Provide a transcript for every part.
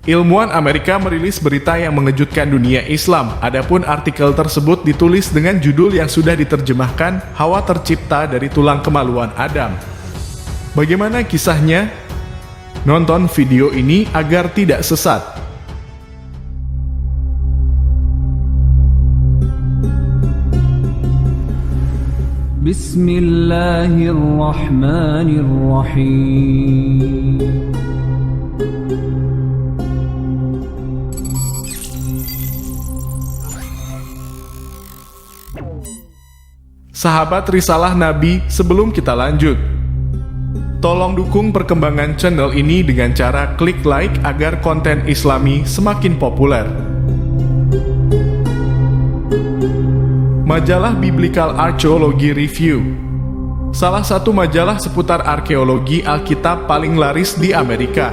Ilmuwan Amerika merilis berita yang mengejutkan dunia Islam. Adapun artikel tersebut ditulis dengan judul yang sudah diterjemahkan, Hawa tercipta dari tulang kemaluan Adam. Bagaimana kisahnya? Nonton video ini agar tidak sesat. Bismillahirrahmanirrahim. Sahabat Risalah Nabi, sebelum kita lanjut, tolong dukung perkembangan channel ini dengan cara klik like agar konten Islami semakin populer. Majalah Biblical Archaeology Review, salah satu majalah seputar arkeologi Alkitab paling laris di Amerika,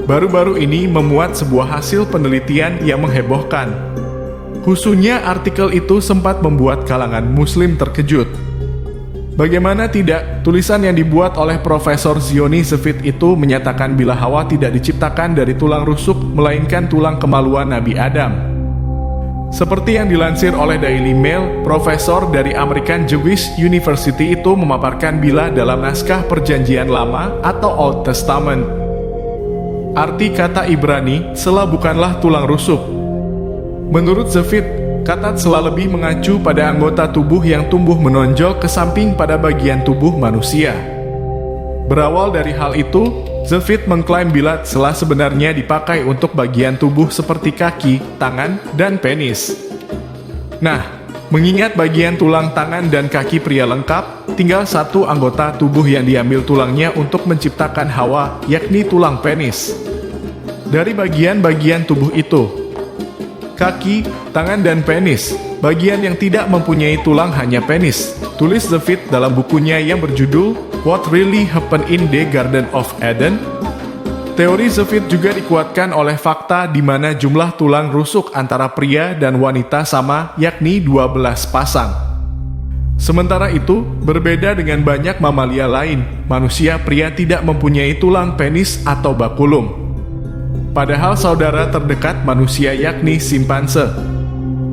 baru-baru ini memuat sebuah hasil penelitian yang menghebohkan. Khususnya artikel itu sempat membuat kalangan muslim terkejut. Bagaimana tidak, tulisan yang dibuat oleh Profesor Zioni Zevit itu menyatakan bila Hawa tidak diciptakan dari tulang rusuk, melainkan tulang kemaluan Nabi Adam. Seperti yang dilansir oleh Daily Mail, profesor dari American Jewish University itu memaparkan bila dalam naskah Perjanjian Lama atau Old Testament, arti kata Ibrani, sela bukanlah tulang rusuk. Menurut Zevit, kata sela lebih mengacu pada anggota tubuh yang tumbuh menonjol ke samping pada bagian tubuh manusia. Berawal dari hal itu, Zevit mengklaim bila sela sebenarnya dipakai untuk bagian tubuh seperti kaki, tangan, dan penis. Nah, mengingat bagian tulang tangan dan kaki pria lengkap, tinggal satu anggota tubuh yang diambil tulangnya untuk menciptakan Hawa, yakni tulang penis. Dari bagian-bagian tubuh itu, kaki, tangan, dan penis, bagian yang tidak mempunyai tulang hanya penis, tulis Zevit dalam bukunya yang berjudul What Really Happened in the Garden of Eden. Teori Zevit juga dikuatkan oleh fakta di mana jumlah tulang rusuk antara pria dan wanita sama, yakni 12 pasang. Sementara itu, berbeda dengan banyak mamalia lain, manusia pria tidak mempunyai tulang penis atau bakulum. Padahal saudara terdekat manusia yakni simpanse.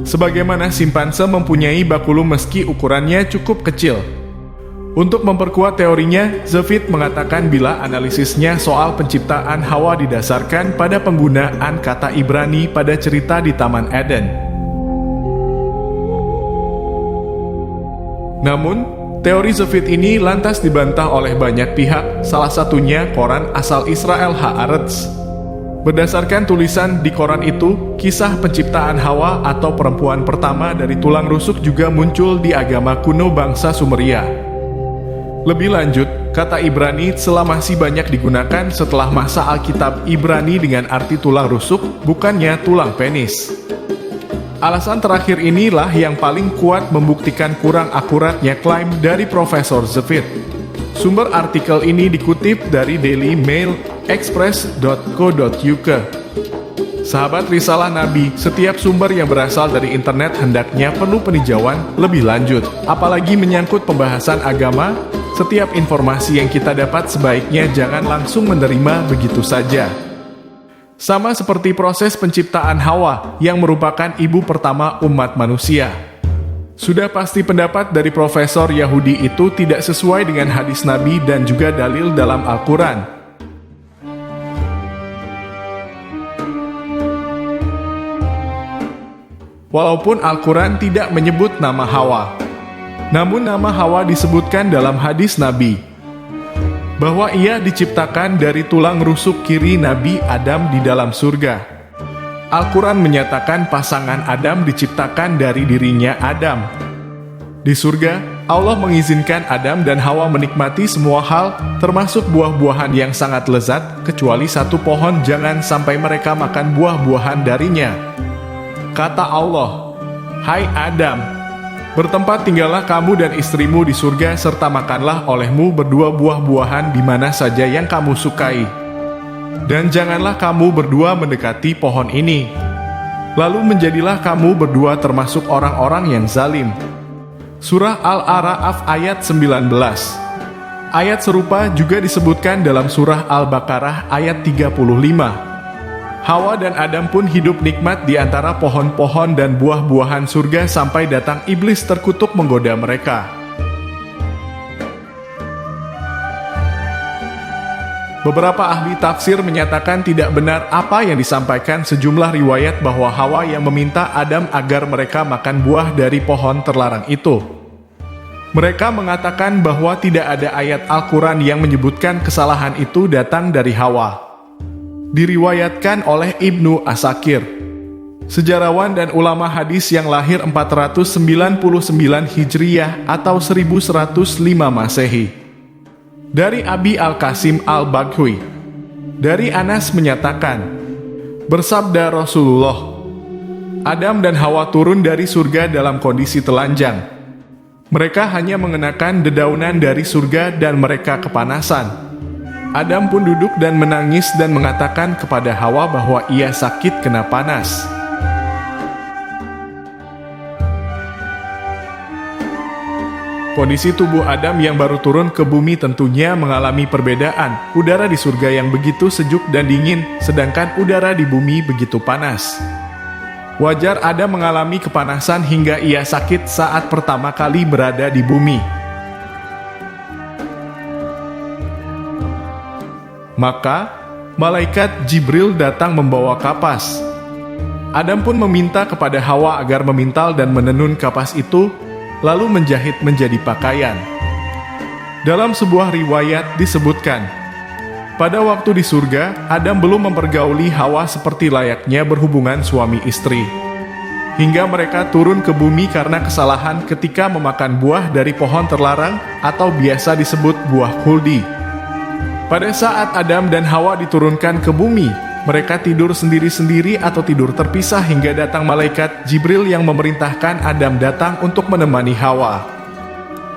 Sebagaimana simpanse mempunyai bakulum meski ukurannya cukup kecil. Untuk memperkuat teorinya, Zevit mengatakan bila analisisnya soal penciptaan Hawa didasarkan pada penggunaan kata Ibrani pada cerita di Taman Eden. Namun, teori Zevit ini lantas dibantah oleh banyak pihak, salah satunya koran asal Israel Haaretz. Berdasarkan tulisan di koran itu, kisah penciptaan Hawa atau perempuan pertama dari tulang rusuk juga muncul di agama kuno bangsa Sumeria. Lebih lanjut, kata Ibrani sela masih banyak digunakan setelah masa Alkitab Ibrani dengan arti tulang rusuk, bukannya tulang penis. Alasan terakhir inilah yang paling kuat membuktikan kurang akuratnya klaim dari Profesor Zevit. Sumber artikel ini dikutip dari Daily Mail, express.co.uk. Sahabat Risalah Nabi, setiap sumber yang berasal dari internet hendaknya perlu peninjauan lebih lanjut. Apalagi menyangkut pembahasan agama, setiap informasi yang kita dapat sebaiknya jangan langsung menerima begitu saja. Sama seperti proses penciptaan Hawa yang merupakan ibu pertama umat manusia. Sudah pasti pendapat dari Profesor Yahudi itu tidak sesuai dengan hadis Nabi dan juga dalil dalam Al-Quran. Walaupun Al-Quran tidak menyebut nama Hawa, namun nama Hawa disebutkan dalam hadis Nabi, bahwa ia diciptakan dari tulang rusuk kiri Nabi Adam di dalam surga. Al-Quran menyatakan pasangan Adam diciptakan dari dirinya Adam. Di surga, Allah mengizinkan Adam dan Hawa menikmati semua hal, termasuk buah-buahan yang sangat lezat, kecuali satu pohon jangan sampai mereka makan buah-buahan darinya. Kata Allah, "Hai Adam, bertempat tinggallah kamu dan istrimu di surga serta makanlah olehmu berdua buah-buahan di mana saja yang kamu sukai. Dan janganlah kamu berdua mendekati pohon ini. Lalu menjadilah kamu berdua termasuk orang-orang yang zalim." Surah Al-A'raf ayat 19. Ayat serupa juga disebutkan dalam surah Al-Baqarah ayat 35. Hawa dan Adam pun hidup nikmat di antara pohon-pohon dan buah-buahan surga sampai datang iblis terkutuk menggoda mereka. Beberapa ahli tafsir menyatakan tidak benar apa yang disampaikan sejumlah riwayat bahwa Hawa yang meminta Adam agar mereka makan buah dari pohon terlarang itu. Mereka mengatakan bahwa tidak ada ayat Al-Quran yang menyebutkan kesalahan itu datang dari Hawa. Diriwayatkan oleh Ibnu Asakir, sejarawan dan ulama hadis yang lahir 499 Hijriyah atau 1105 Masehi. Dari Abi Al-Qasim Al-Baghwi, dari Anas menyatakan, bersabda Rasulullah, Adam dan Hawa turun dari surga dalam kondisi telanjang. Mereka hanya mengenakan dedaunan dari surga dan mereka kepanasan. Adam pun duduk dan menangis dan mengatakan kepada Hawa bahwa ia sakit kena panas. Kondisi tubuh Adam yang baru turun ke bumi tentunya mengalami perbedaan. Udara di surga yang begitu sejuk dan dingin, sedangkan udara di bumi begitu panas. Wajar Adam mengalami kepanasan hingga ia sakit saat pertama kali berada di bumi. Maka, malaikat Jibril datang membawa kapas. Adam pun meminta kepada Hawa agar memintal dan menenun kapas itu, lalu menjahit menjadi pakaian. Dalam sebuah riwayat disebutkan, pada waktu di surga, Adam belum mempergauli Hawa seperti layaknya berhubungan suami istri. Hingga mereka turun ke bumi karena kesalahan ketika memakan buah dari pohon terlarang atau biasa disebut buah khuldi. Pada saat Adam dan Hawa diturunkan ke bumi, mereka tidur sendiri-sendiri atau tidur terpisah hingga datang malaikat Jibril yang memerintahkan Adam datang untuk menemani Hawa.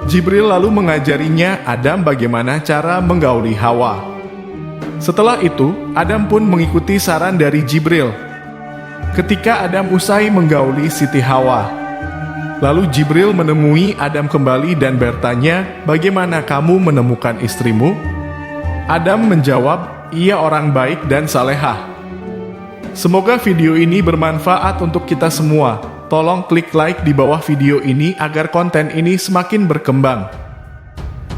Jibril lalu mengajarinya Adam bagaimana cara menggauli Hawa. Setelah itu, Adam pun mengikuti saran dari Jibril. Ketika Adam usai menggauli Siti Hawa, lalu Jibril menemui Adam kembali dan bertanya, "Bagaimana kamu menemukan istrimu?" Adam menjawab, "Ia orang baik dan salehah." Semoga video ini bermanfaat untuk kita semua. Tolong klik like di bawah video ini agar konten ini semakin berkembang.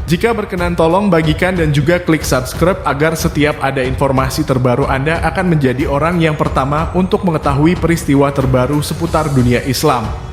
Jika berkenan tolong bagikan dan juga klik subscribe agar setiap ada informasi terbaru Anda akan menjadi orang yang pertama untuk mengetahui peristiwa terbaru seputar dunia Islam.